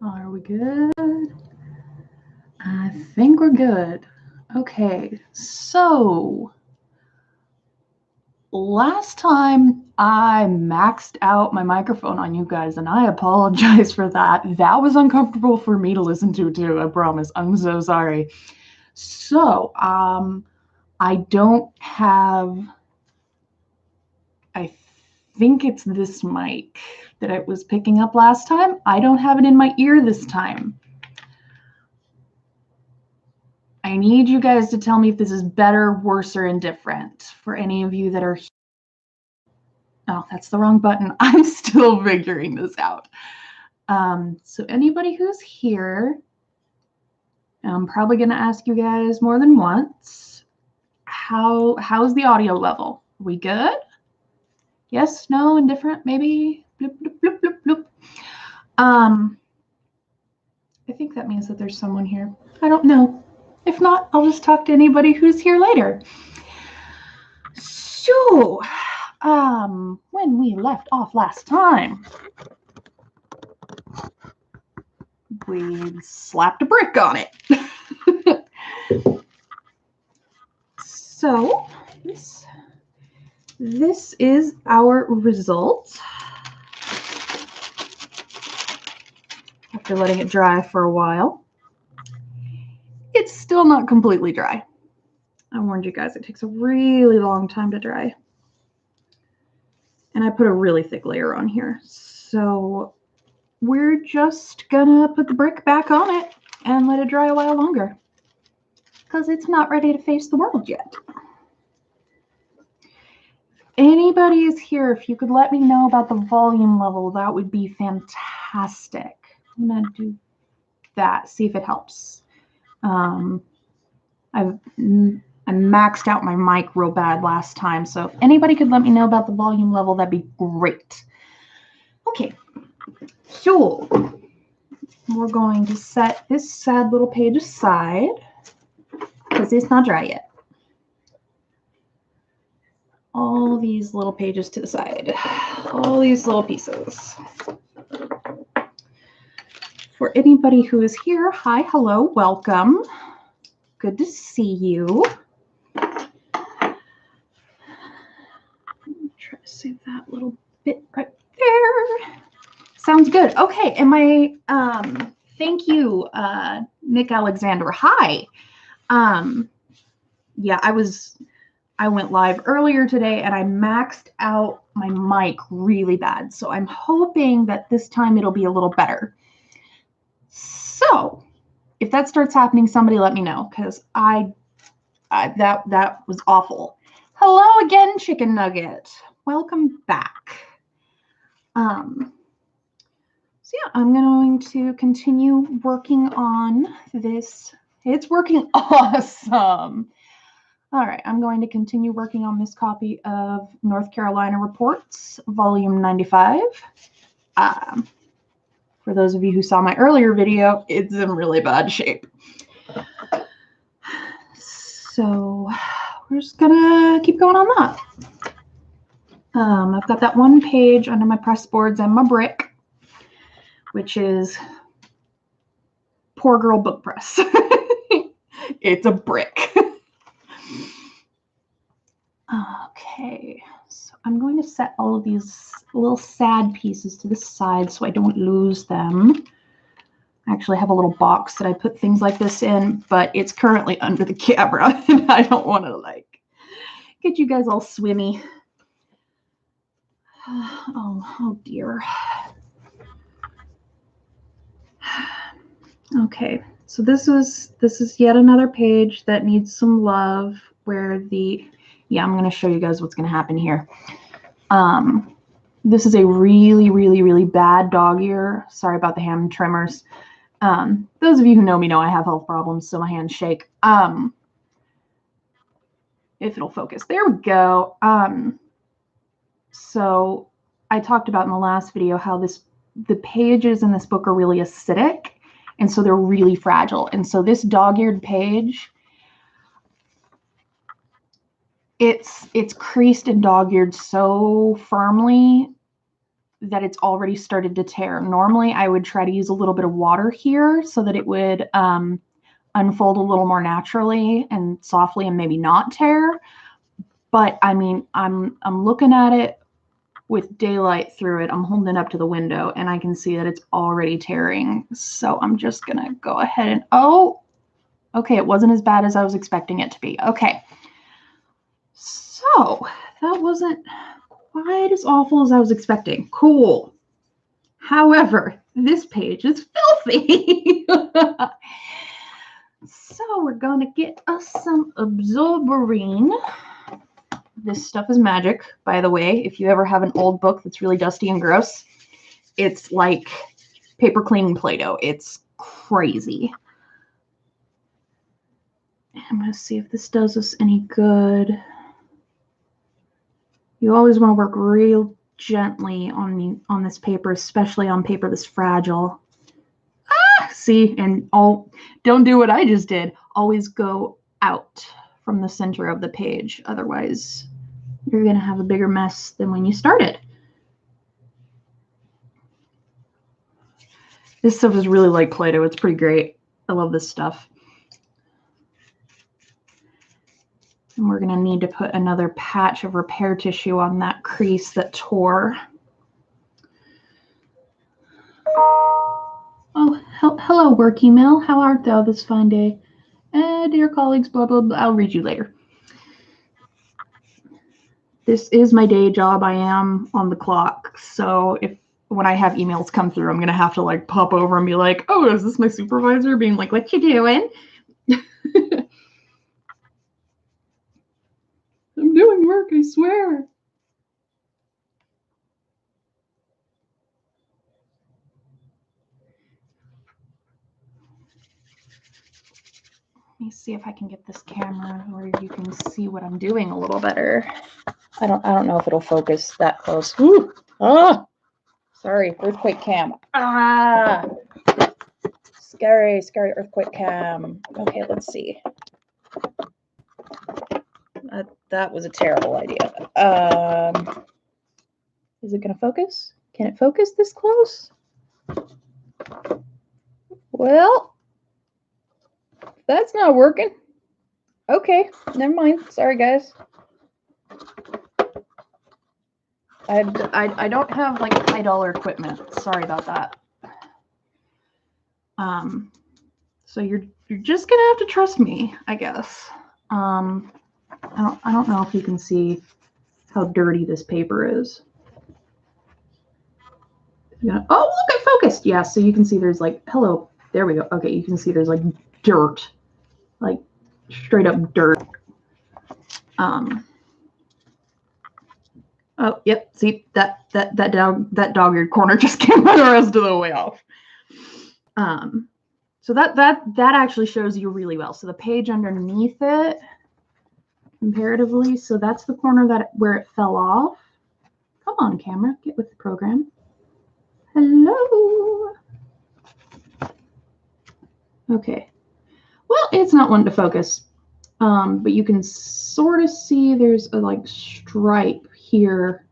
Are we good? I think we're good. Okay, so last time I maxed out my microphone on you guys, and I apologize for that. That was uncomfortable for me to listen to too, I promise. I'm so sorry. So, I don't have, I think it's this mic that I was picking up last time. I don't have it in my ear this time. I need you guys to tell me if this is better, worse, or indifferent for any of you that are. Oh, that's the wrong button. I'm still figuring this out. So anybody who's here, I'm probably going to ask you guys more than once. How's the audio level? Are we good? Yes, no, indifferent, maybe? Bloop, bloop, bloop, bloop, bloop. I think that means that there's someone here. I don't know. If not, I'll just talk to anybody who's here later. So, when we left off last time, we slapped a brick on it. So, this is our result. After letting it dry for a while. It's still not completely dry. I warned you guys, it takes a really long time to dry. And I put a really thick layer on here. So we're just gonna put the brick back on it and let it dry a while longer, because it's not ready to face the world yet. Anybody is here, if you could let me know about the volume level, that would be fantastic. I'm gonna do that, see if it helps. I maxed out my mic real bad last time, so if anybody could let me know about the volume level, that'd be great. Okay, so we're going to set this sad little page aside because it's not dry yet. All these little pages to the side, all these little pieces. For anybody who is here, hi, hello, welcome. Good to see you. Try to save that little bit right there. Sounds good. Okay, and my thank you, Nick Alexander. Hi. Yeah, I went live earlier today and I maxed out my mic really bad. So I'm hoping that this time it'll be a little better. So if that starts happening, somebody let me know, because that was awful. Hello again, Chicken Nugget. Welcome back. So yeah, I'm going to continue working on this. It's working awesome. All right, I'm going to continue working on this copy of North Carolina Reports, Volume 95. For those of you who saw my earlier video, it's in really bad shape. So we're just gonna keep going on that. I've got that one page under my press boards and my brick, which is Poor Girl Book Press. It's a brick. Okay, so I'm going to set all of these little sad pieces to the side so I don't lose them. I actually have a little box that I put things like this in, but it's currently under the camera and I don't want to get you guys all swimmy. Oh dear. Okay, so this is yet another page that needs some love, where I'm going to show you guys what's going to happen here. This is a really, really, really bad dog ear. Sorry about the hand tremors. Those of you who know me know I have health problems, so my hands shake. If it'll focus. There we go. So I talked about in the last video how the pages in this book are really acidic, and so they're really fragile. And so this dog-eared page, it's creased and dog-eared so firmly that it's already started to tear. Normally I would try to use a little bit of water here so that it would unfold a little more naturally and softly and maybe not tear. But I mean, I'm looking at it with daylight through it. I'm holding it up to the window and I can see that it's already tearing. So I'm just gonna go ahead and, oh, okay, it wasn't as bad as I was expecting it to be. Okay, so that wasn't quite as awful as I was expecting. Cool. However, this page is filthy. So we're gonna get us some absorberine. This stuff is magic, by the way. If you ever have an old book that's really dusty and gross, it's like paper cleaning Play-Doh. It's crazy. I'm going to see if this does us any good. You always want to work real gently on this paper, especially on paper that's fragile. Ah, see, and don't do what I just did. Always go out from the center of the page. Otherwise, you're going to have a bigger mess than when you started. This stuff is really like Play-Doh. It's pretty great. I love this stuff. And we're going to need to put another patch of repair tissue on that crease that tore. Oh, hello, work email. How art thou this fine day? Dear colleagues, blah, blah, blah. I'll read you later. This is my day job. I am on the clock. So when I have emails come through, I'm going to have to like pop over and be like, oh, is this my supervisor being like, what you doing? I'm doing work, I swear. Let me see if I can get this camera where you can see what I'm doing a little better. I don't know if it'll focus that close. Ooh. Ah! Sorry, earthquake cam. Ah! Scary, scary earthquake cam. Okay, let's see. That was a terrible idea. Is it going to focus? Can it focus this close? Well, that's not working. Okay, never mind. Sorry, guys. I don't have like $5 equipment. Sorry about that. So you're just gonna have to trust me, I guess. I don't know if you can see how dirty this paper is. Yeah. Oh, look, I focused. Yeah, so you can see there's like, hello. There we go. Okay, you can see there's like dirt, like straight up dirt. Oh, yep. See that dog-eared corner just came right the rest of the way off. So that actually shows you really well. So the page underneath it, comparatively, so that's the corner where it fell off. Come on, camera, get with the program. Hello. Okay. Well, it's not one to focus, but you can sort of see there's a like stripe here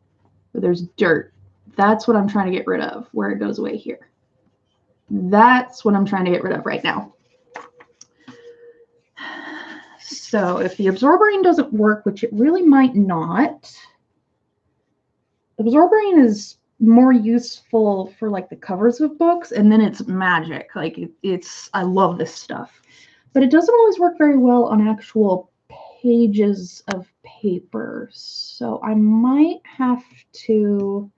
where there's dirt. That's what I'm trying to get rid of, where it goes away here. That's what I'm trying to get rid of right now. So if the absorberine doesn't work, which it really might not, absorberine is more useful for like the covers of books, and then it's magic. Like I love this stuff, but it doesn't always work very well on actual pages of paper. So I might have to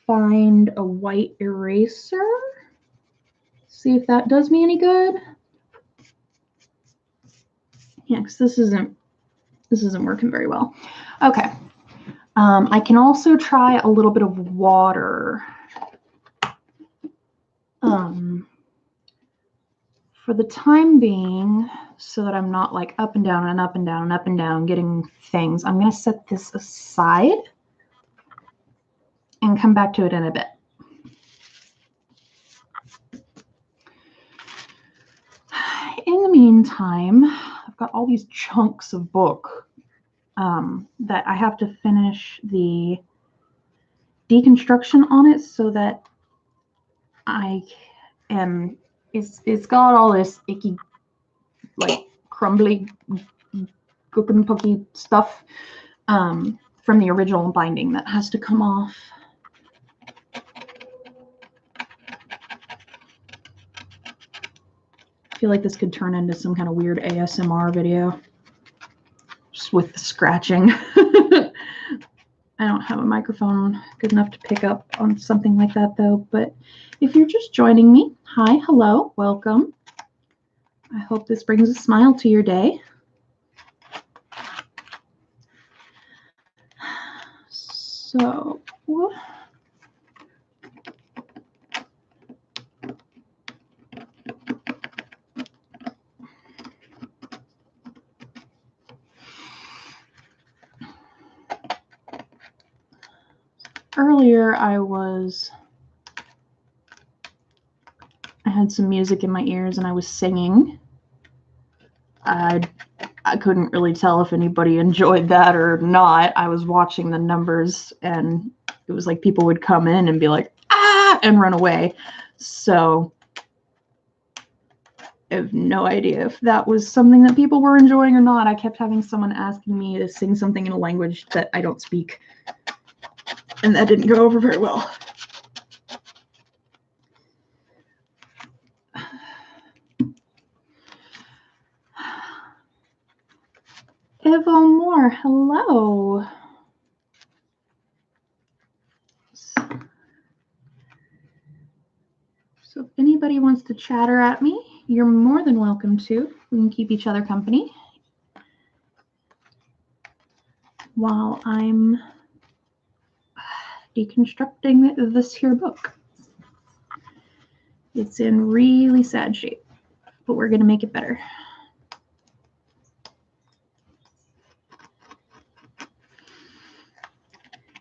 find a white eraser, see if that does me any good. Yeah, because this isn't working very well. Okay. I can also try a little bit of water. For the time being, so that I'm not like up and down and up and down and up and down getting things, I'm going to set this aside and come back to it in a bit. In the meantime, I've got all these chunks of book that I have to finish the deconstruction on it so that it's got all this icky, like crumbly, gook and pooky stuff from the original binding that has to come off. I feel like this could turn into some kind of weird ASMR video, just with the scratching. I don't have a microphone good enough to pick up on something like that, though. But if you're just joining me, hi, hello, welcome. I hope this brings a smile to your day. So, earlier I had some music in my ears and I was singing. I couldn't really tell if anybody enjoyed that or not. I was watching the numbers and it was like people would come in and be like, ah, and run away. So I have no idea if that was something that people were enjoying or not. I kept having someone asking me to sing something in a language that I don't speak. And that didn't go over very well. Evo Moore, hello. So if anybody wants to chatter at me, you're more than welcome to. We can keep each other company while I'm deconstructing this here book. It's in really sad shape, but we're going to make it better.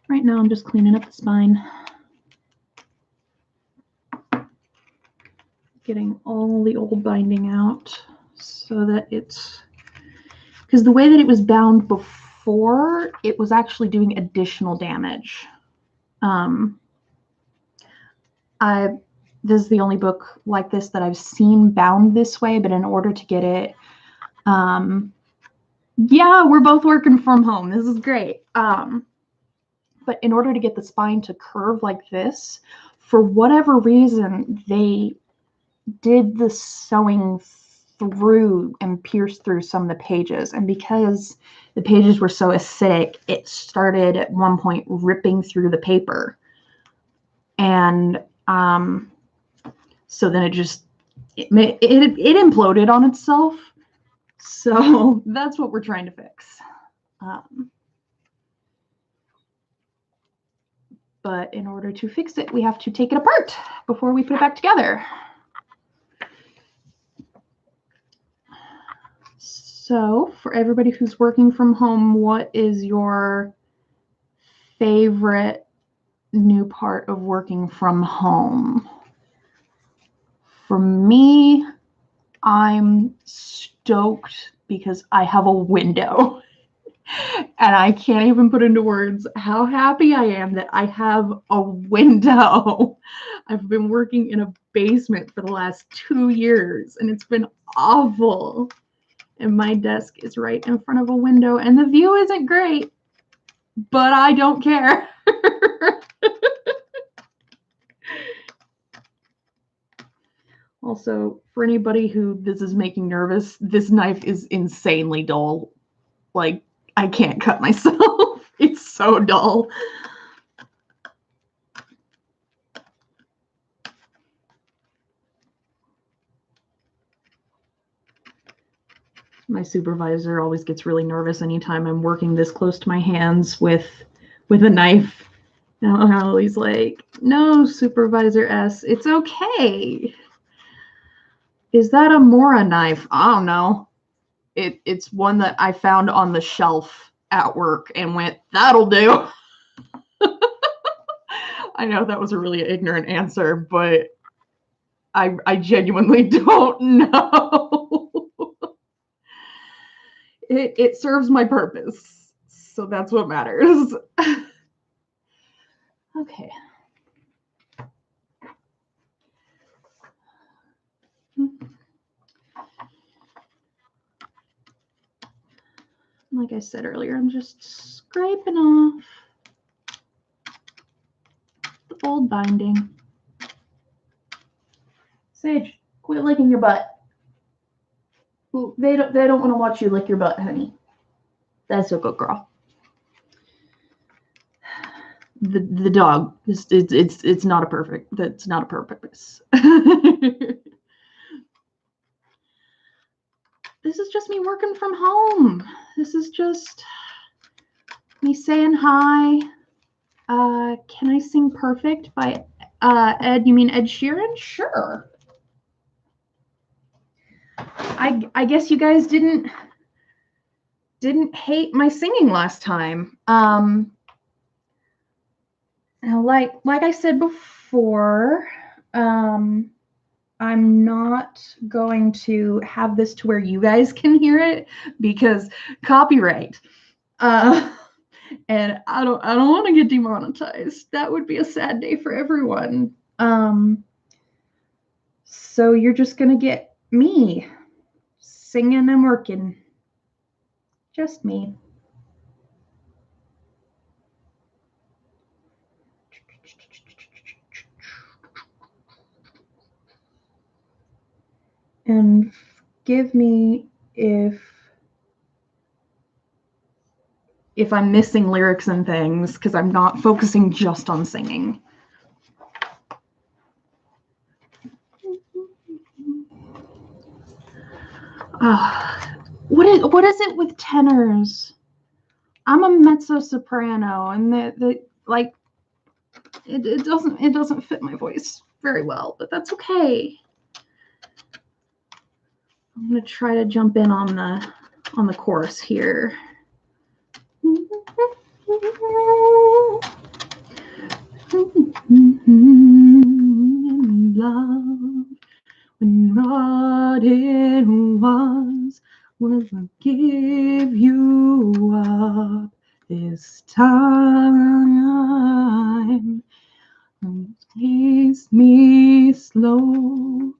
Right now, I'm just cleaning up the spine. Getting all the old binding out so that it's... Because the way that it was bound before, it was actually doing additional damage. This is the only book like this that I've seen bound this way, but in order to get it... yeah, we're both working from home. This is great. But in order to get the spine to curve like this, for whatever reason, they did the sewing through and pierced through some of the pages. And because the pages were so acidic, it started at one point ripping through the paper. And so then it imploded on itself. So that's what we're trying to fix. But in order to fix it, we have to take it apart before we put it back together. So for everybody who's working from home, what is your favorite new part of working from home? For me, I'm stoked because I have a window. And I can't even put into words how happy I am that I have a window. I've been working in a basement for the last 2 years, and it's been awful. And my desk is right in front of a window, and the view isn't great, but I don't care. Also, for anybody who this is making nervous, this knife is insanely dull. Like, I can't cut myself. It's so dull. My supervisor always gets really nervous anytime I'm working this close to my hands with a knife. And he's like, no, Supervisor S, it's okay. Is that a Mora knife? I don't know. It's one that I found on the shelf at work and went, that'll do. I know that was a really ignorant answer, but I genuinely don't know. It serves my purpose, so that's what matters. Okay. Like I said earlier, I'm just scraping off the old binding. Sage, quit licking your butt. Ooh, they don't want to watch you lick your butt, honey. That's a good girl. The dog it's not a perfect. That's not a purpose. This is just me working from home. This is just me saying hi. Can I sing Perfect by Ed? You mean Ed Sheeran? Sure. I guess you guys didn't hate my singing last time. Like I said before, I'm not going to have this to where you guys can hear it because copyright. And I don't want to get demonetized. That would be a sad day for everyone. So you're just gonna get me singing and working. Just me. And forgive me if I'm missing lyrics and things, because I'm not focusing just on singing. What is it with tenors? I'm a mezzo soprano, and the like it doesn't fit my voice very well, but that's okay. I'm gonna try to jump in on the chorus here. Love, when what it was I give you up this time. Taste me slow,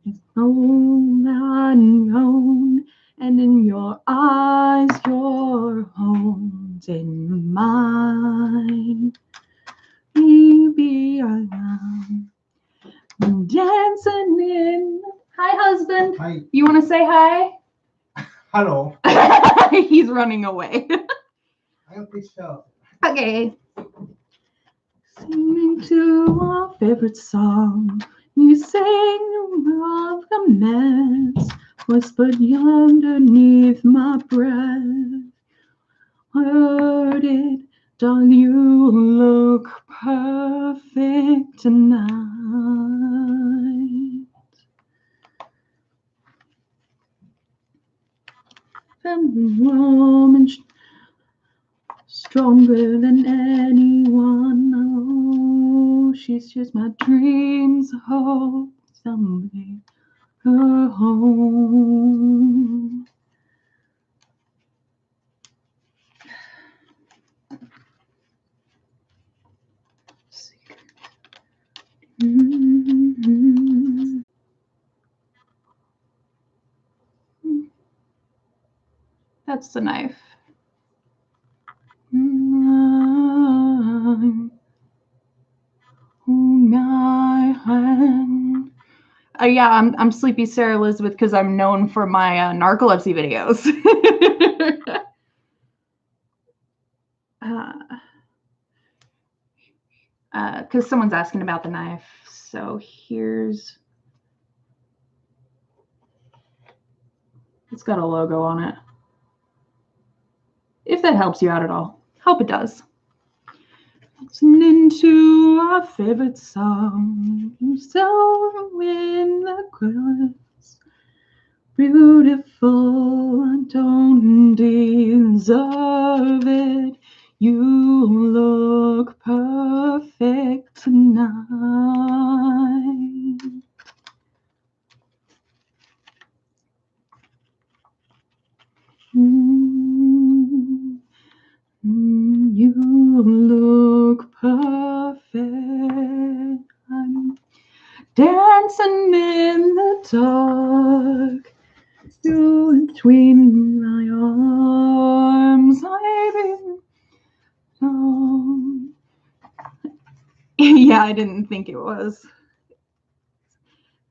it's unknown, and in your eyes, your holding mine. Maybe I'm dancing in. Hi, husband. Hi. You want to say hi? Hello. He's running away. I'll pitch up. Okay. Singing to our favorite song, you sang of the mess, whispered underneath my breath. Heard it, darling, you look perfect tonight. And the woman stronger than anyone. Oh, she's just my dreams. Hope someday her home. Mm-hmm. That's the knife. My hand. Yeah, I'm Sleepy Sarah Elizabeth because I'm known for my narcolepsy videos. Because someone's asking about the knife. So it's got a logo on it. If that helps you out at all. Hope it does. Listening to our favorite song, so in the chorus, beautiful, I don't deserve it. You look perfect tonight. You look perfect perfect. I'm dancing in the dark. You between my arms, yeah, I didn't think it was.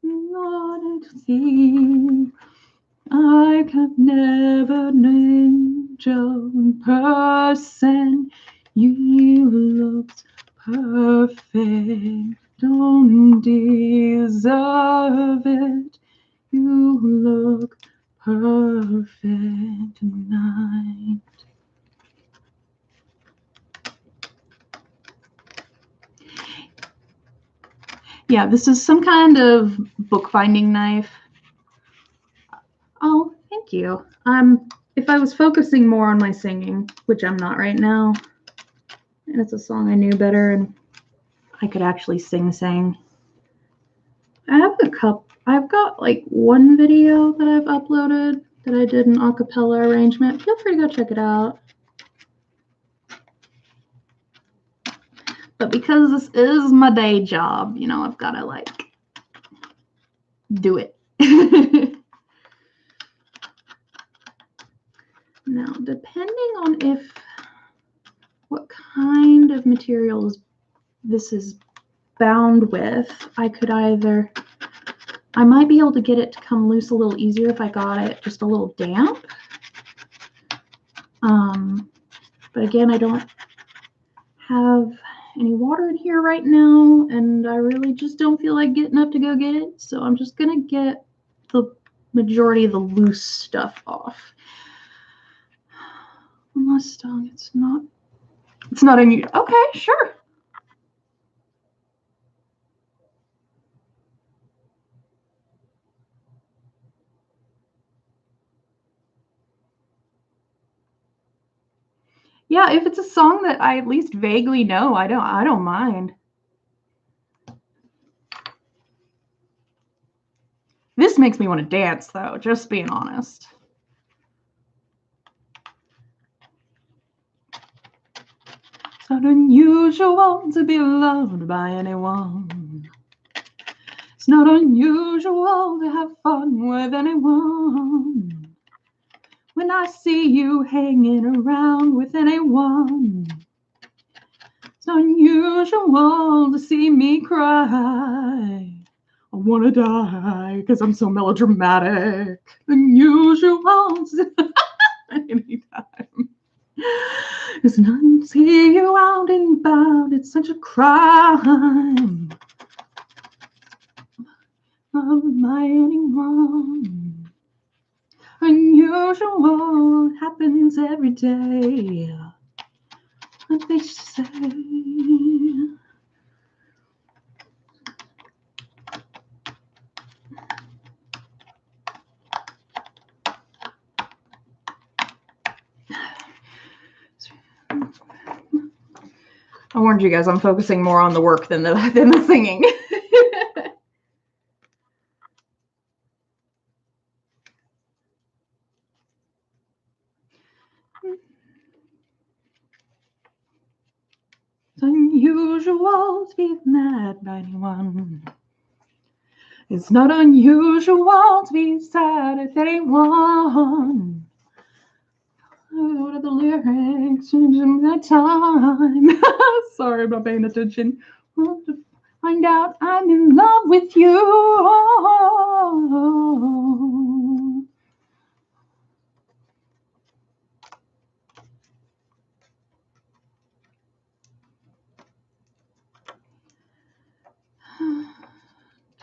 Not to see, I could never an angel in person. You look perfect, don't deserve it. You look perfect tonight. Yeah, this is some kind of bookbinding knife. Oh, thank you. If I was focusing more on my singing, which I'm not right now, and it's a song I knew better and I could actually sing. I've got like one video that I've uploaded that I did an a cappella arrangement. Feel free to go check it out. But because this is my day job, you know, I've got to like do it. Now, depending on what kind of materials this is bound with, I might be able to get it to come loose a little easier if I got it just a little damp. But again, I don't have any water in here right now, and I really just don't feel like getting up to go get it. So I'm just gonna get the majority of the loose stuff off. Unless it's not in you. Okay, sure. Yeah, if it's a song that I at least vaguely know, I don't mind. This makes me want to dance though, just being honest. It's not unusual to be loved by anyone. It's not unusual to have fun with anyone. When I see you hanging around with anyone, it's not unusual to see me cry. I want to die because I'm so melodramatic. Unusual anytime. It's not to see you out and about. It's such a crime. Love by anyone. Unusual happens every day. What they say. I warned you guys, I'm focusing more on the work than the singing. It's unusual to be mad by anyone. It's not unusual to be sad at anyone. What are the lyrics in that time? Sorry, I'm not paying attention. Want to find out I'm in love with you.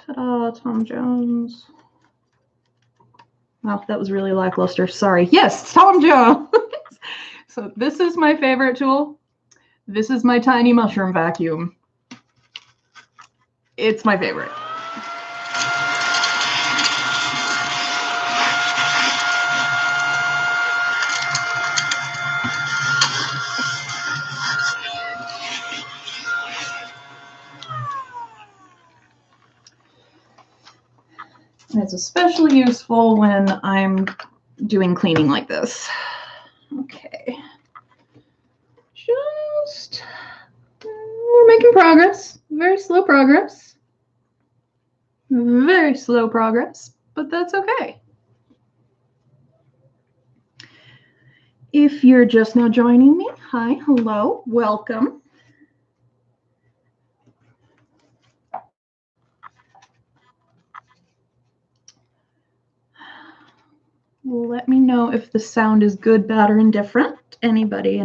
Ta-da, Tom Jones. Wow, that was really lackluster. Sorry. Yes, Tom Jones. So this is my favorite tool. This is my tiny mushroom vacuum. It's my favorite. And it's especially useful when I'm doing cleaning like this. Okay. We're making progress. Very slow progress. Very slow progress, but that's okay. If you're just now joining me, hi, hello, welcome. Let me know if the sound is good, bad, or indifferent. Anybody?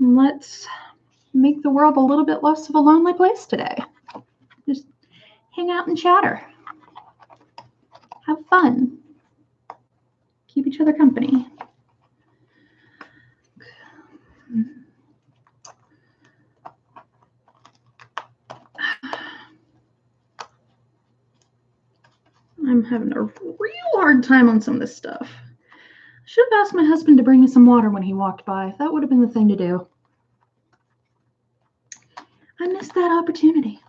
Let's make the world a little bit less of a lonely place today. Just hang out and chatter. Have fun. Keep each other company. I'm having a real hard time on some of this stuff. I should have asked my husband to bring me some water when he walked by. That would have been the thing to do. I missed that opportunity.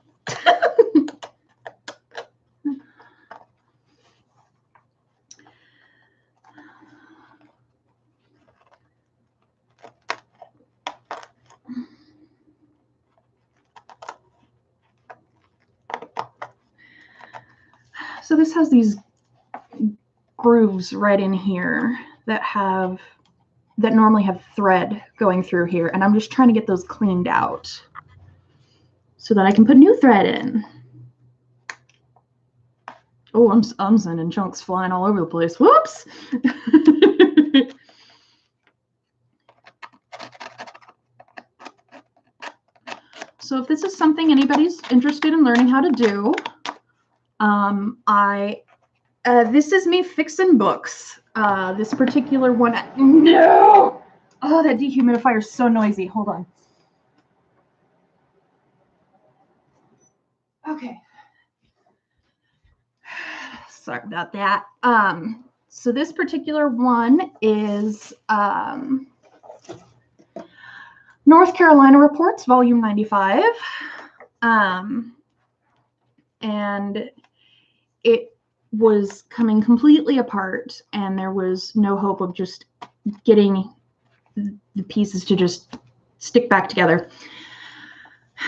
So this has these grooves right in here that normally have thread going through here, and I'm just trying to get those cleaned out so that I can put new thread in. Oh, I'm sending chunks flying all over the place. Whoops. So if this is something anybody's interested in learning how to do, this is me fixing books. This particular one, no! Oh, that dehumidifier is so noisy. Hold on. Okay. Sorry about that. So this particular one is North Carolina Reports, Volume 95. And it was coming completely apart, and there was no hope of just getting the pieces to just stick back together.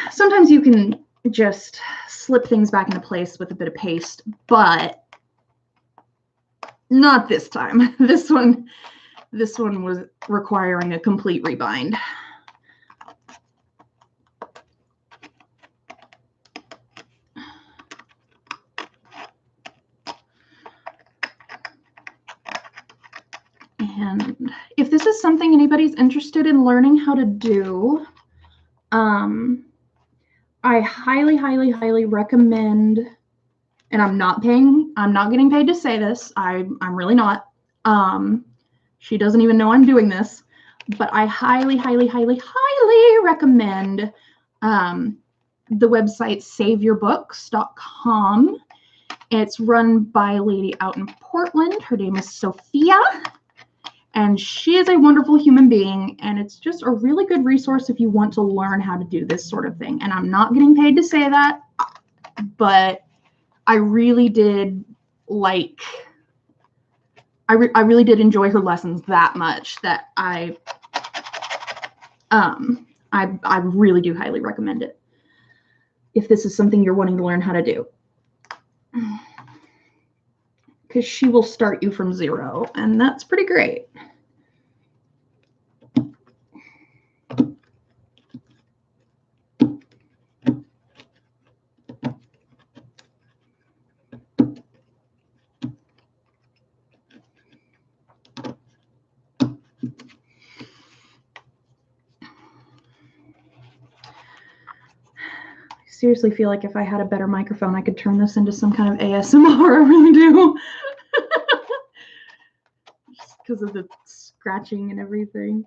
Sometimes you can just slip things back into place with a bit of paste, but not this time. This one was requiring a complete rebind. And if this is something anybody's interested in learning how to do, I highly, highly, highly recommend, and I'm not getting paid to say this. I'm really not. She doesn't even know I'm doing this, but I highly, highly, highly, highly recommend the website saveyourbooks.com. It's run by a lady out in Portland. Her name is Sophia. And she is a wonderful human being, and it's just a really good resource if you want to learn how to do this sort of thing. And I'm not getting paid to say that, but I really did I really did enjoy her lessons that much that I really do highly recommend it if this is something you're wanting to learn how to do. Because she will start you from zero, and that's pretty great. I seriously feel like if I had a better microphone, I could turn this into some kind of ASMR. I really do. Just because of the scratching and everything.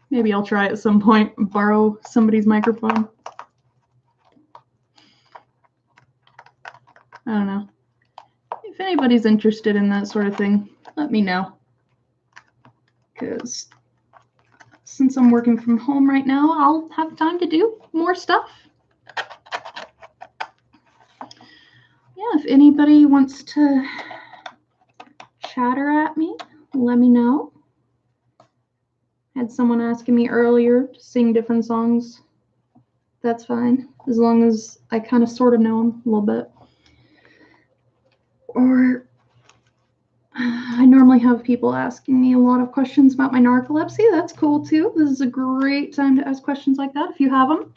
Maybe I'll try at some point, borrow somebody's microphone. I don't know. If anybody's interested in that sort of thing, let me know. Because since I'm working from home right now, I'll have time to do more stuff. Yeah, if anybody wants to chatter at me, let me know. Had someone asking me earlier to sing different songs. That's fine, as long as I kind of sort of know them a little bit. Or I normally have people asking me a lot of questions about my narcolepsy. That's cool too. This is a great time to ask questions like that if you have them.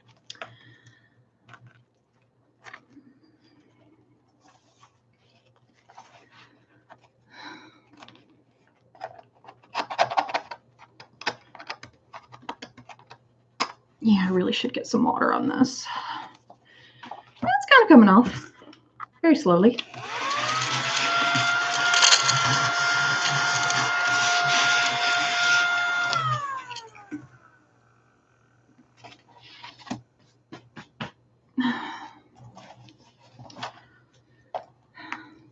Yeah, I really should get some water on this. It's kind of coming off very slowly.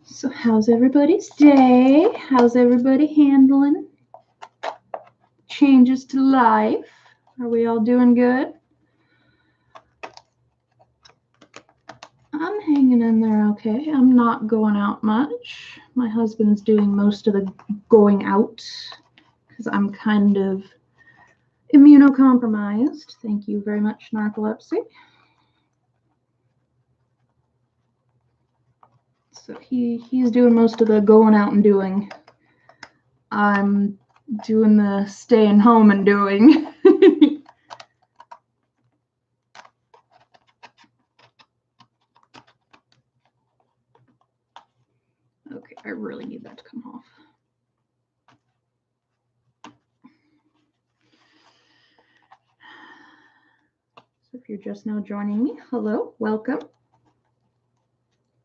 So how's everybody's day? How's everybody handling changes to life? Are we all doing good? I'm hanging in there okay. I'm not going out much. My husband's doing most of the going out because I'm kind of immunocompromised. Thank you very much, narcolepsy. So he's doing most of the going out and doing. I'm doing the staying home and doing. Okay, I really need that to come off. So if you're just now joining me, hello, welcome.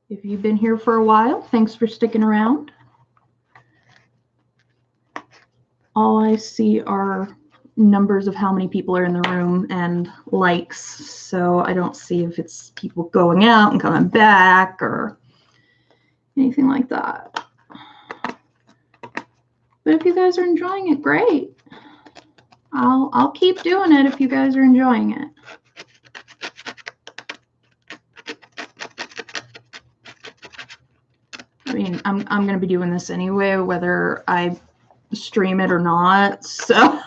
If you've been here for a while, thanks for sticking around. All I see are numbers of how many people are in the room and likes, so I don't see if it's people going out and coming back or anything like that. But if you guys are enjoying it, great. I'll keep doing it if you guys are enjoying it. I mean, I'm going to be doing this anyway, whether I stream it or not. So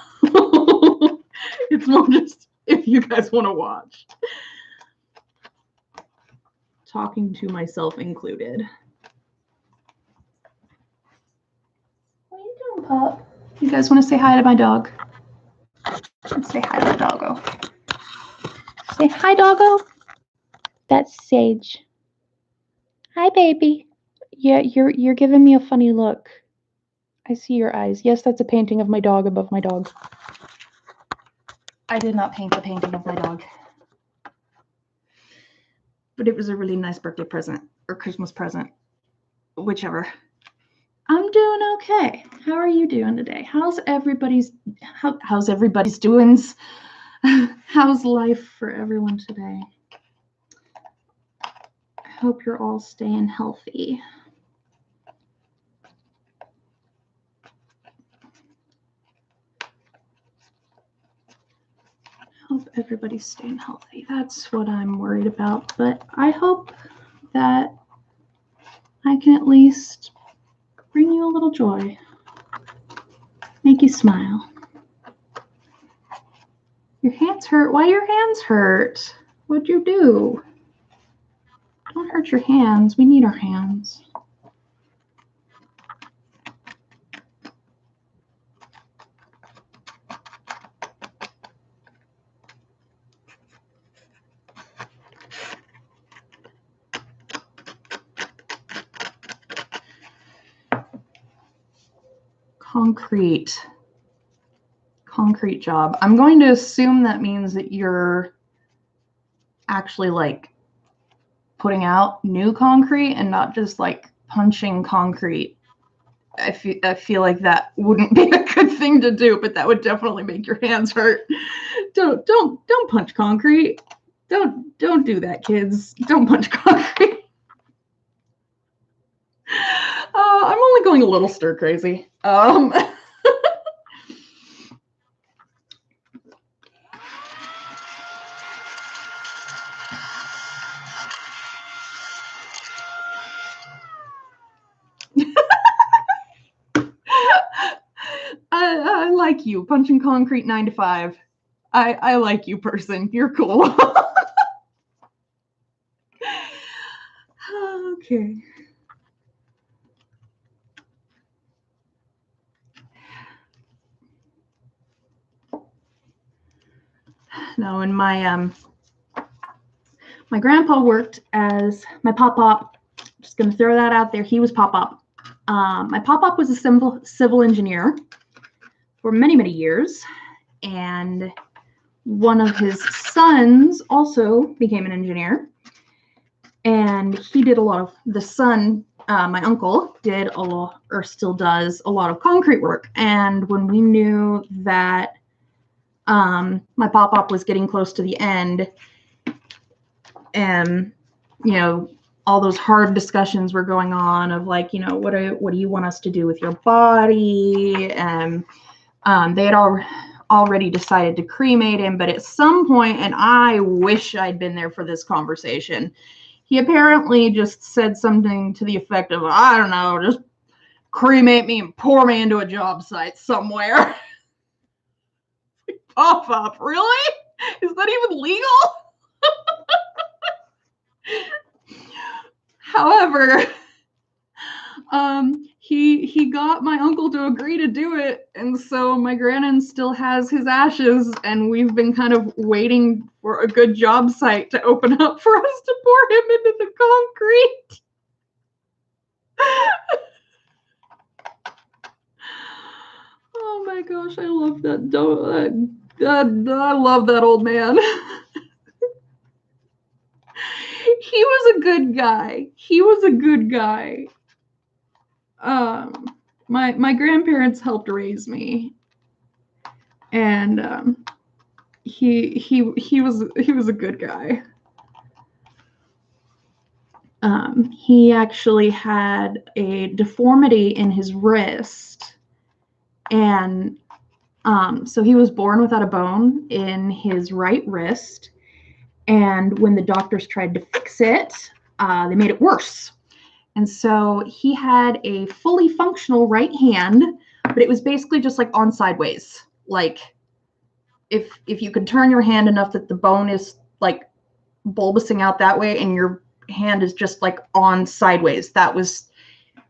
it's more just if you guys want to watch. Talking to myself included. What are you doing, pup? You guys want to say hi to my dog? Let's say hi to the doggo. Say hi, doggo. That's Sage. Hi, baby. Yeah, you're giving me a funny look. I see your eyes. Yes, that's a painting of my dog above my dog. I did not paint the painting of my dog. But it was a really nice birthday present or Christmas present, whichever. I'm doing okay. How are you doing today? How's everybody's doings? How's life for everyone today? I hope you're all staying healthy. Hope everybody's staying healthy. That's what I'm worried about. But I hope that I can at least bring you a little joy. Make you smile. Your hands hurt? Why your hands hurt? What'd you do? Don't hurt your hands. We need our hands. Concrete job. I'm going to assume that means that you're actually like putting out new concrete and not just like punching concrete. I feel like that wouldn't be a good thing to do, but that would definitely make your hands hurt. Don't punch concrete. Don't do that, kids. Don't punch concrete. I'm only going a little stir crazy. I like like you, punching concrete 9 to 5. I like you, person. You're cool. Okay. No, and my grandpa worked as my pop-up. Just gonna throw that out there. He was pop-up. My pop-up was a civil engineer for many, many years, and one of his sons also became an engineer, and he did a lot of, the son, my uncle, did a lot, or still does, a lot of concrete work. And when we knew that my pop-up was getting close to the end, and, you know, all those hard discussions were going on of like, you know, what do you want us to do with your body? And they had already decided to cremate him, but at some point, and I wish I'd been there for this conversation, he apparently just said something to the effect of, I don't know, just cremate me and pour me into a job site somewhere. Pop up, really? Is that even legal? However, he got my uncle to agree to do it, and so my grannon still has his ashes, and we've been kind of waiting for a good job site to open up for us to pour him into the concrete. Oh my gosh, I love that. I love that old man. He was a good guy. My grandparents helped raise me, and he was a good guy. He actually had a deformity in his wrist, and so he was born without a bone in his right wrist. And when the doctors tried to fix it, they made it worse. And so he had a fully functional right hand, but it was basically just like on sideways. Like if you could turn your hand enough that the bone is like bulbous out that way and your hand is just like on sideways. That was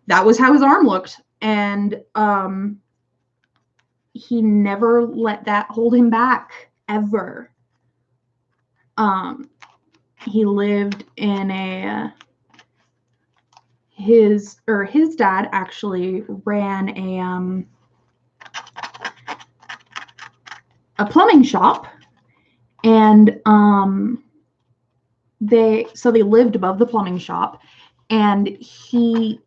how his arm looked. And he never let that hold him back, ever. He lived in his dad actually ran a plumbing shop, and they lived above the plumbing shop, and he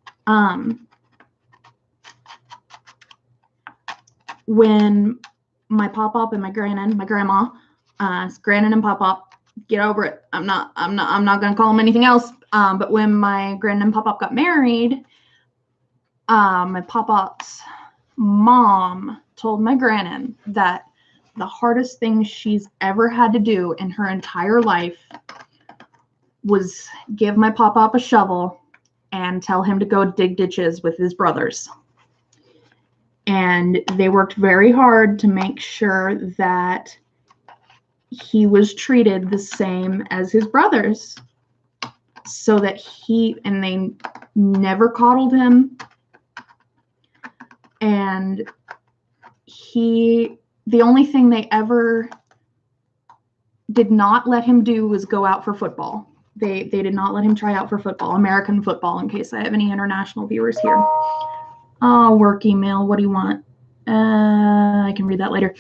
when my pop-up and my grandma, grannon and pop-up, get over it. I'm not gonna call him anything else. But when my grannon and pop-up got married, my pop-up's mom told my grannon that the hardest thing she's ever had to do in her entire life was give my pop-up a shovel and tell him to go dig ditches with his brothers. And they worked very hard to make sure that he was treated the same as his brothers, so that they never coddled him. And the only thing they ever did not let him do was go out for football. They did not let him try out for football, American football, in case I have any international viewers here. Oh, work email. What do you want? I can read that later.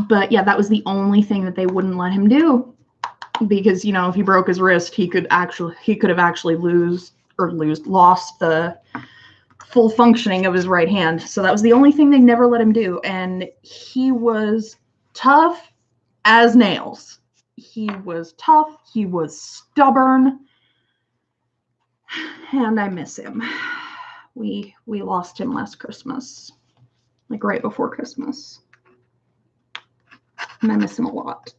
But yeah, that was the only thing that they wouldn't let him do, because, you know, if he broke his wrist, he could have actually lost the full functioning of his right hand. So that was the only thing they never let him do. And he was tough as nails. He was tough. He was stubborn. And I miss him. We lost him last Christmas, like right before Christmas. And I miss him a lot.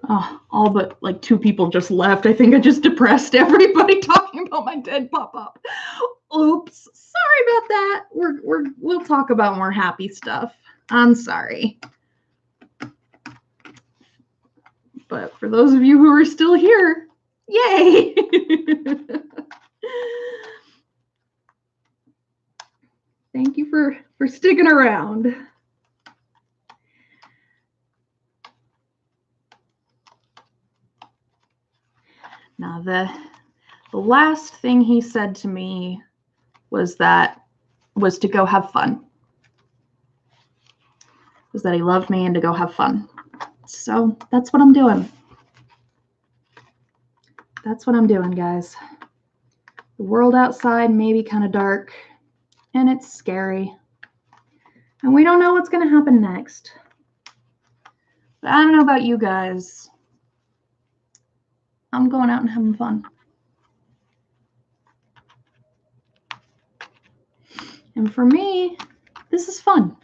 Oh, all but like 2 people just left. I think I just depressed everybody talking about my dead pop-up. Oops. Sorry about that. We'll talk about more happy stuff. I'm sorry. But for those of you who are still here, yay! Thank you for sticking around. Now, the last thing he said to me was to go have fun. Was that he loved me and to go have fun. So that's what I'm doing. That's what I'm doing, guys. The world outside may be kind of dark, and it's scary. And we don't know what's going to happen next. But I don't know about you guys. I'm going out and having fun. And for me, this is fun.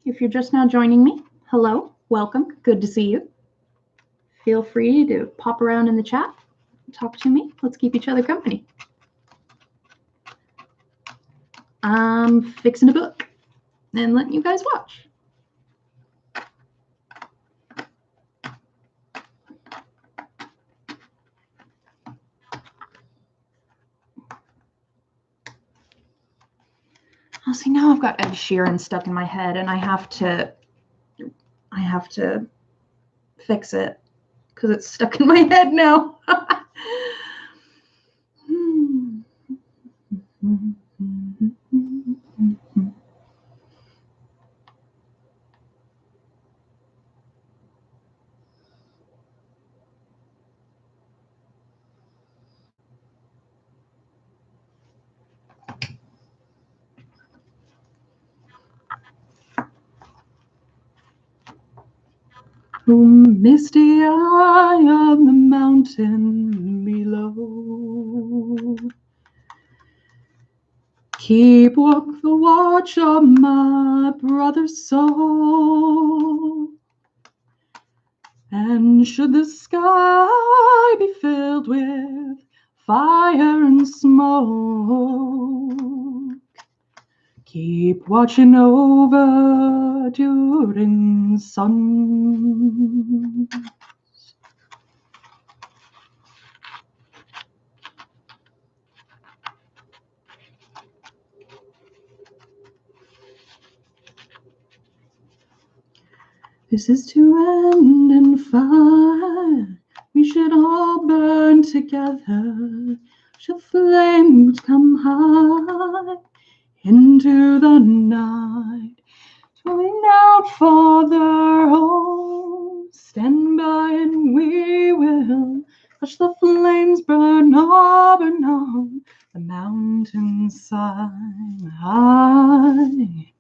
If you're just now joining me, hello, welcome, good to see you. Feel free to pop around in the chat, talk to me, let's keep each other company. I'm fixing a book and letting you guys watch. Oh, see, now I've got Ed Sheeran stuck in my head, and I have to fix it because it's stuck in my head now. Oh, misty eye of the mountain below, keep the watch of my brother's soul. And should the sky be filled with fire and smoke, keep watching over during sun. This is to end in fire. We should all burn together. Should flames come high into the night, calling out for their home. Stand by and we will watch the flames burn up and on the mountainside high.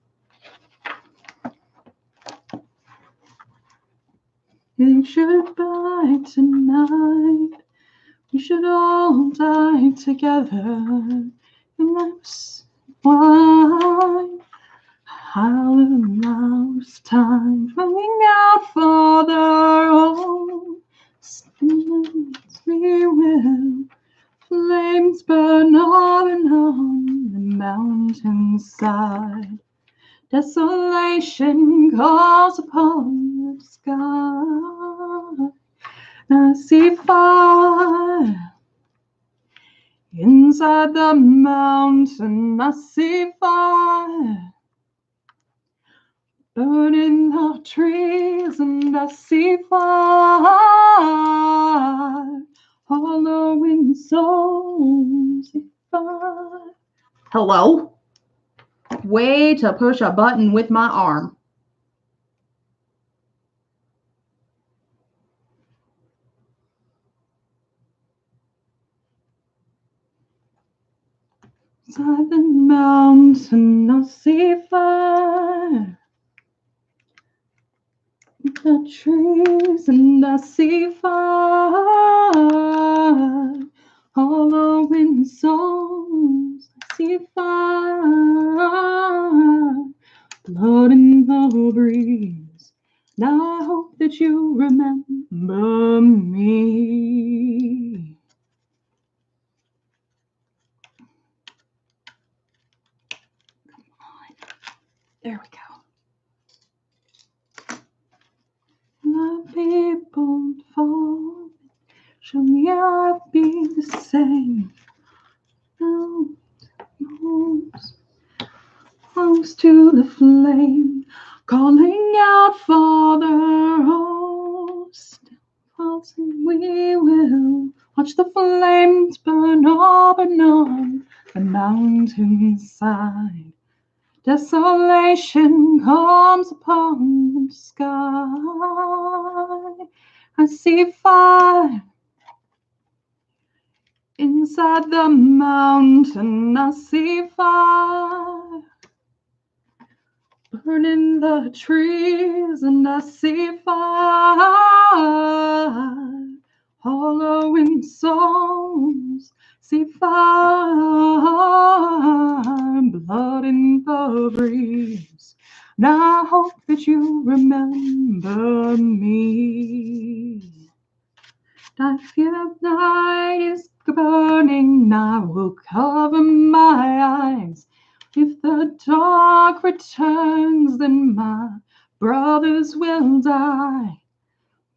It should die tonight. We should all die together. And that's why Hallelujah's time running out for their own. Stands we will. Flames burn on and on the mountainside. Desolation calls upon the sky. I see fire inside the mountain. I see fire burning the trees, and I see fire hollowing souls. Fire. Hello? Way to push a button with my arm. Inside the mountain, I see fire. The trees, and I see fire. Hollowing souls, I see fire. blood in the breeze. Now I hope that you remember me. Come on. There we go. My people fall. Shall me I be the same? No, close to the flame, calling out Father, oh, false, and we will watch the flames burn up and on the mountainside. Desolation comes upon the sky. I see fire inside the mountain. I see fire burning the trees, and I see fire hollowing souls. See fire, blood in the breeze. Now I hope that you remember me. I feel the night is burning. I will cover my eyes. If the dark returns, then my brothers will die.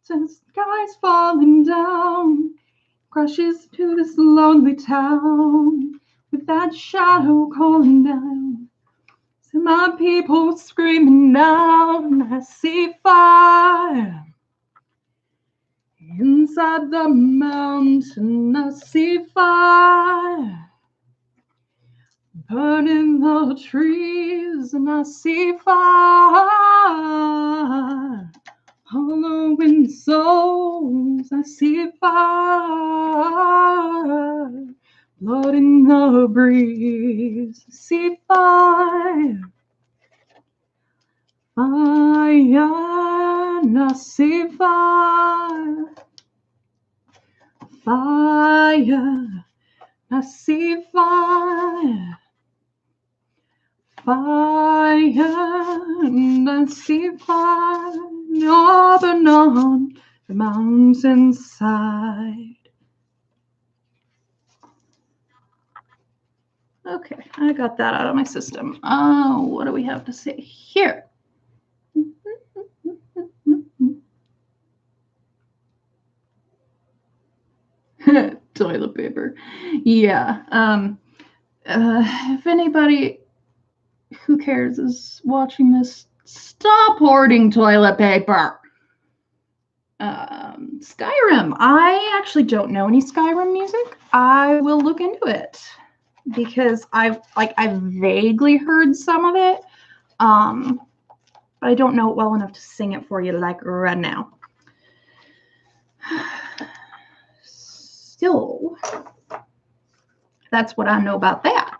The sky's falling down, crashes to this lonely town, with that shadow calling down. See my people screaming down. I see fire inside the mountain. I see fire burning the trees, and I see fire hollowing souls. I see fire, blood in the breeze. I see fire, fire, and I see fire, fire, I see fire. Fire, and I see fire up and on the mountainside. Okay, I got that out of my system. Oh, what do we have to say here? Toilet paper. Yeah. If anybody who cares is watching this, stop hoarding toilet paper. Skyrim. I actually don't know any Skyrim music. I will look into it because I've vaguely heard some of it. But I don't know it well enough to sing it for you like right now. So that's what I know about that.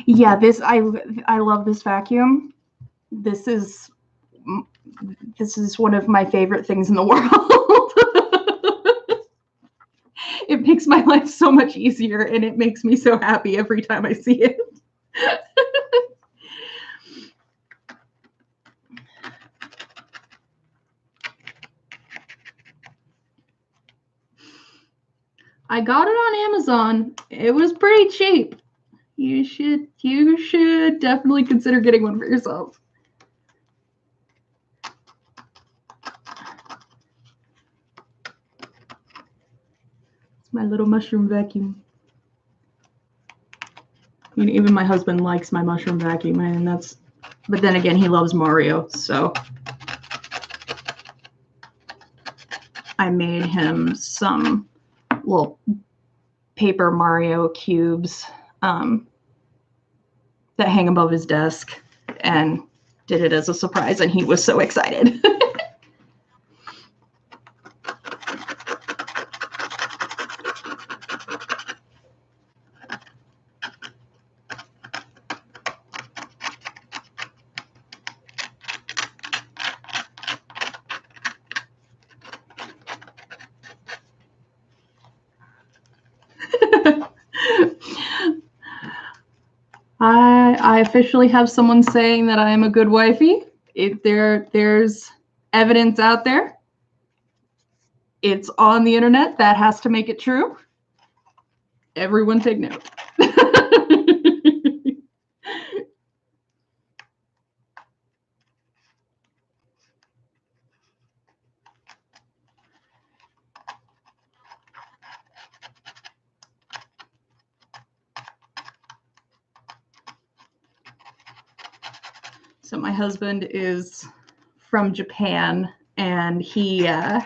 Yeah, I love this vacuum. This is one of my favorite things in the world. It makes my life so much easier, and it makes me so happy every time I see it. I got it on Amazon. It was pretty cheap. You should definitely consider getting one for yourself. It's my little mushroom vacuum. even my husband likes my mushroom vacuum, and that's, but then again, he loves Mario, so I made him some little paper Mario cubes that hang above his desk, and did it as a surprise, and he was so excited. I officially have someone saying that I am a good wifey. There's evidence out there. It's on the internet. That has to make it true. Everyone take note. So my husband is from Japan, and he our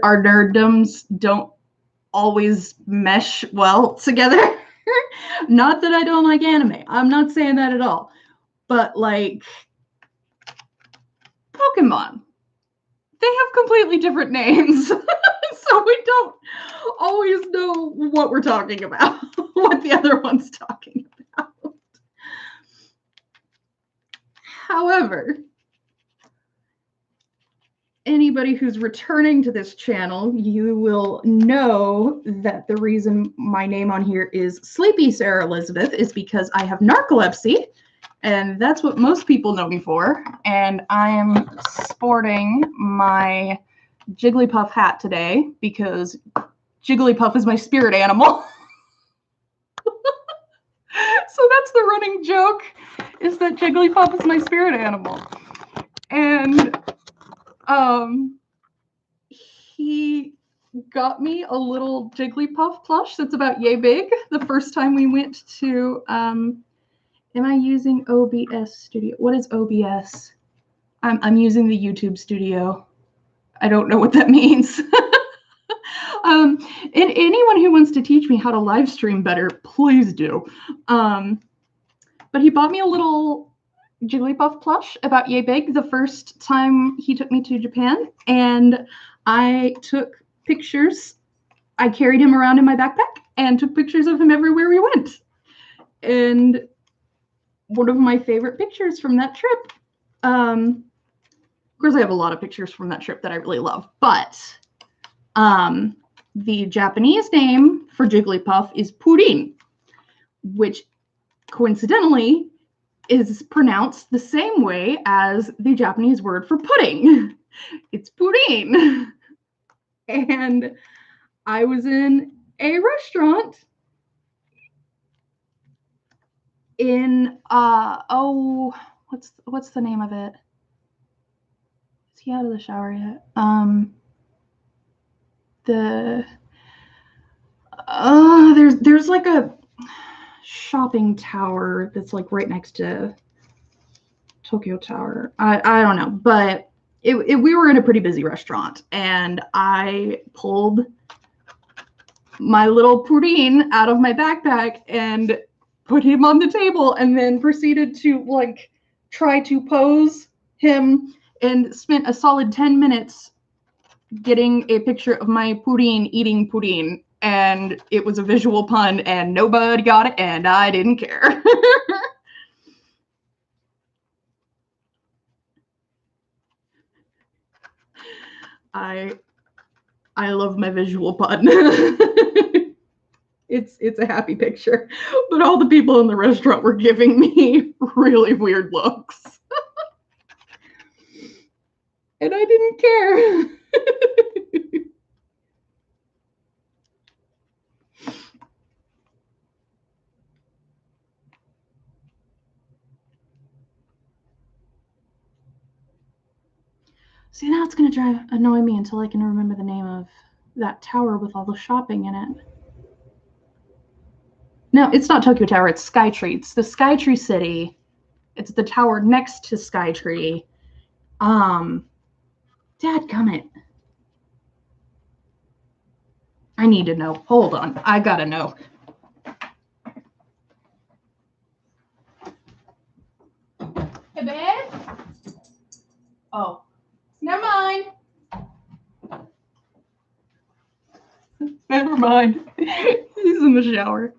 nerddoms don't always mesh well together. Not that I don't like anime. I'm not saying that at all. But like Pokemon, they have completely different names. So we don't always know what we're talking about, what the other one's talking about. However, anybody who's returning to this channel, you will know that the reason my name on here is Sleepy Sarah Elizabeth is because I have narcolepsy, and that's what most people know me for. And I am sporting my Jigglypuff hat today because Jigglypuff is my spirit animal. So that's the running joke, is that Jigglypuff is my spirit animal. And he got me a little Jigglypuff plush that's about yay big the first time we went to, am I using OBS Studio? What is OBS? I'm using the YouTube Studio. I don't know what that means. And anyone who wants to teach me how to live stream better, please do. But he bought me a little Jigglypuff plush about yay big the first time he took me to Japan, and I took pictures. I carried him around in my backpack and took pictures of him everywhere we went. And one of my favorite pictures from that trip, of course I have a lot of pictures from that trip that I really love, but the Japanese name for Jigglypuff is Purin, which coincidentally is pronounced the same way as the Japanese word for pudding. It's pudding. And I was in a restaurant in what's the name of it? Is he out of the shower yet? There's like a shopping tower that's like right next to Tokyo Tower. I don't know, but we were in a pretty busy restaurant, and I pulled my little Purin out of my backpack and put him on the table, and then proceeded to like try to pose him, and spent a solid 10 minutes getting a picture of my Purin eating Purin. And it was a visual pun, and nobody got it, and I didn't care. I love my visual pun. It's a happy picture, but all the people in the restaurant were giving me really weird looks. And I didn't care. See, now it's going to annoy me until I can remember the name of that tower with all the shopping in it. No, it's not Tokyo Tower. It's Skytree. It's the Skytree City. It's the tower next to Skytree. Dadgummit. I need to know. Hold on. I gotta know. Hey, babe? Oh. Never mind. Never mind. He's in the shower.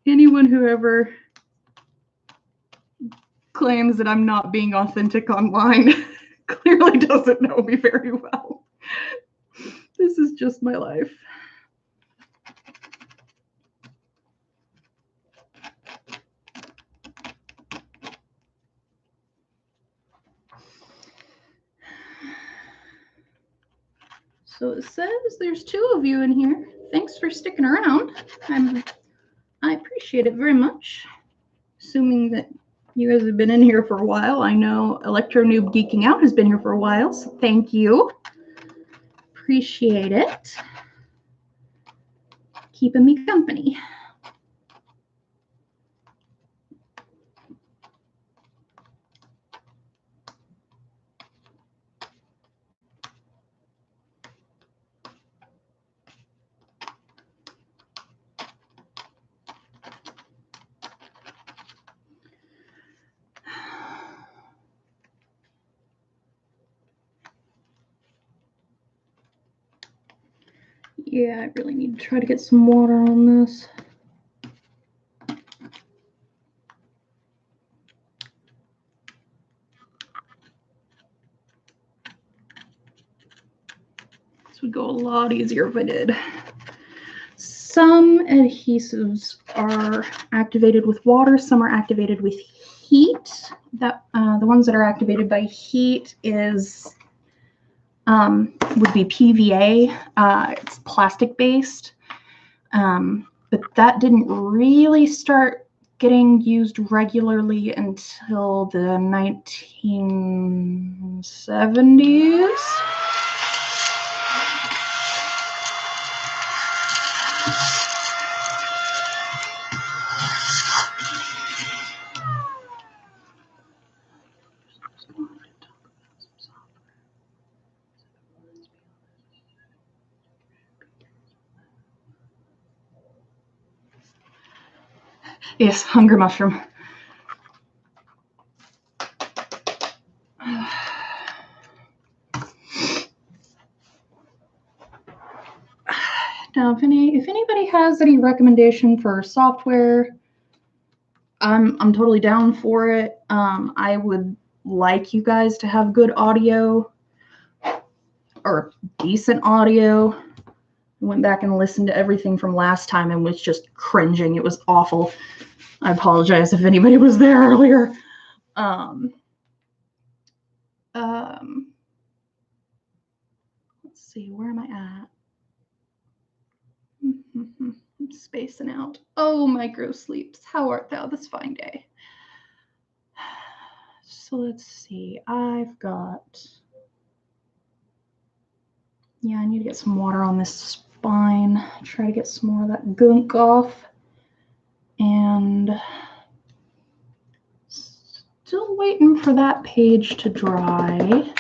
Anyone who ever claims that I'm not being authentic online clearly doesn't know me very well. This is just my life. So it says there's 2 of you in here. Thanks for sticking around. I appreciate it very much. Assuming that you guys have been in here for a while. I know Electro Noob Geeking Out has been here for a while, so thank you. Appreciate it. Keeping me company. Yeah, I really need to try to get some water on this. This would go a lot easier if I did. Some adhesives are activated with water, some are activated with heat. The ones that are activated by heat would be PVA. It's plastic based, but that didn't really start getting used regularly until the 1970s. Yes, hunger mushroom. Now, if anybody has any recommendation for software, I'm totally down for it. I would like you guys to have good audio or decent audio. I went back and listened to everything from last time and was just cringing. It was awful. I apologize if anybody was there earlier. Let's see, where am I at? I'm spacing out. Oh, micro sleeps, how art thou this fine day? So let's see, I've got, yeah, I need to get some water on this spine. Try to get some more of that gunk off. And still waiting for that page to dry.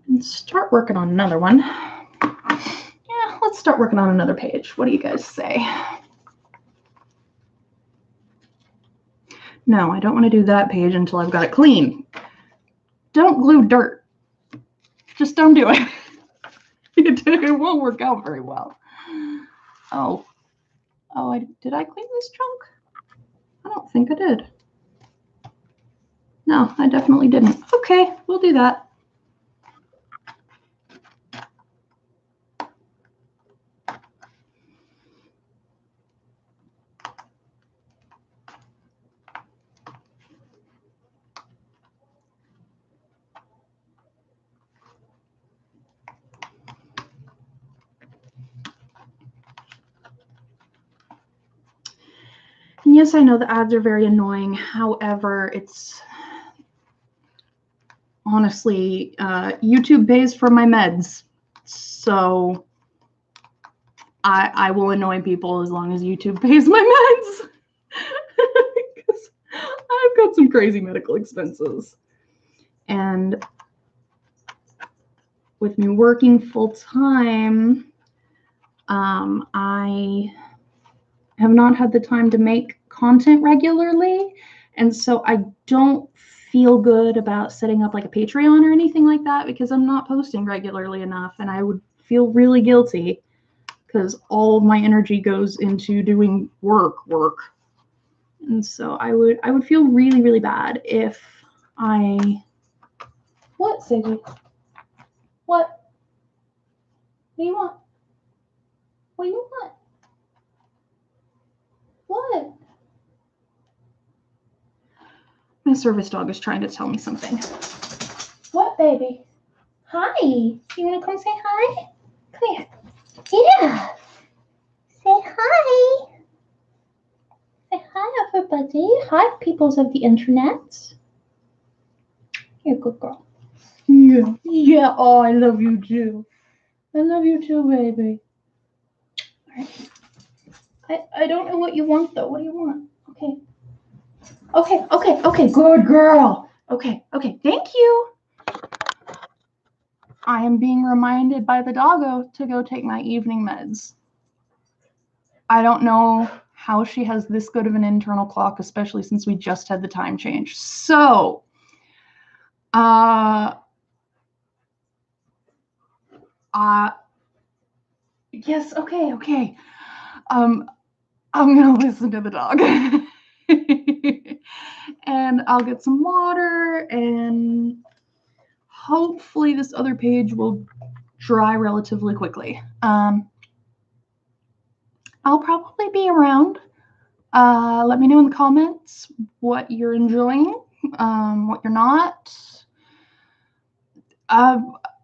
And start working on another one. Yeah, let's start working on another page. What do you guys say? No, I don't want to do that page until I've got it clean. Don't glue dirt. Just don't do it. It won't work out very well. Oh, did I clean this chunk? I don't think I did. No, I definitely didn't. Okay, we'll do that. And yes, I know the ads are very annoying. However, it's honestly, YouTube pays for my meds. So I will annoy people as long as YouTube pays my meds. Because I've got some crazy medical expenses. And with me working full time, I have not had the time to make content regularly. And so I don't feel good about setting up like a Patreon or anything like that because I'm not posting regularly enough. And I would feel really guilty because all of my energy goes into doing work. And so I would feel really, really bad if I... What, Sadie? What? What do you want? What do you want? What? My service dog is trying to tell me something. What, baby? Hi. You want to come say hi? Come here. Yeah. Say hi. Say hi, everybody. Hi, peoples of the internet. You're a good girl. Yeah. Yeah. Oh, I love you too. I love you too, baby. All right. I don't know what you want, though. What do you want? Okay. Okay. Good girl. Okay. Thank you. I am being reminded by the doggo to go take my evening meds. I don't know how she has this good of an internal clock, especially since we just had the time change. So, yes, okay. I'm gonna listen to the dog. And I'll get some water, and hopefully this other page will dry relatively quickly. I'll probably be around. Let me know in the comments what you're enjoying, what you're not.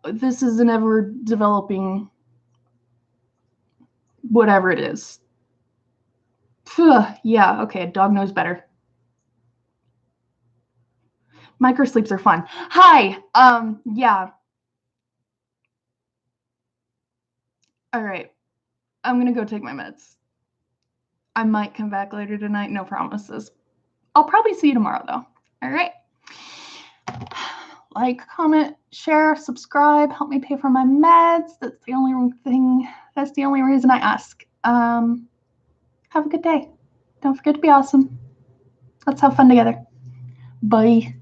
This is an ever developing whatever it is. Yeah, okay, dog knows better. Micro sleeps are fun. Hi, yeah. All right, I'm gonna go take my meds. I might come back later tonight, no promises. I'll probably see you tomorrow though. All right. Like, comment, share, subscribe, help me pay for my meds. That's the only reason I ask. Have a good day. Don't forget to be awesome. Let's have fun together. Bye.